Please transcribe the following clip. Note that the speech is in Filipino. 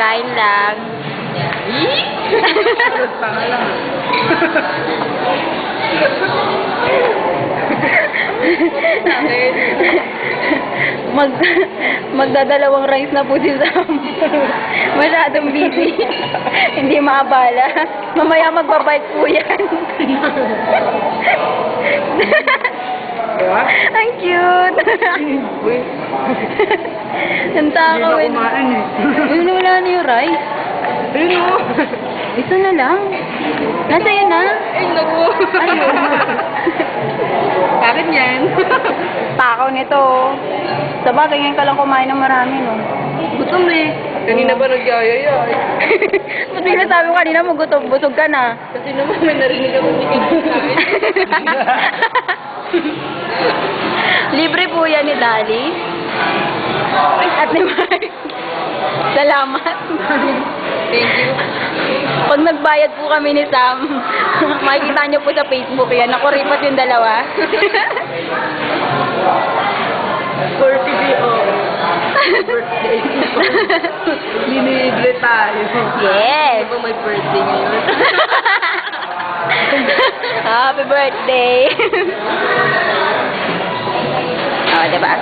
kain lang. Mag magdadalawang rice na po si Sam. Masyadong busy. Hindi maabala. Mamaya magbabike po yan. Ang cute. Ang takaw. Hindi na kumain eh. Yun, wala na yung rice. Ayun o. Ito na lang. Nasa yun na? Ay, naku. Ayun. Bakit yan? Takaw nito. Sabagay, ngayon ka lang kumain ng marami, no? Gutom eh. Kanina ba nagyayayay? Ba't bigla sabi ko kanina mo gutom, busog ka na? Kasi naman may narinig ako hindi kinakain. Libre po yan ni Dali. At ni Mark. Salamat. Thank you. Pag nagbayad po kami ni Sam, makikita niyo po sa Facebook yan. Nakuripat yung dalawa. For PBO. Birthday. Linibre tayo. Yes. Di ba may birthday ngayon? Happy birthday. Oh, diba?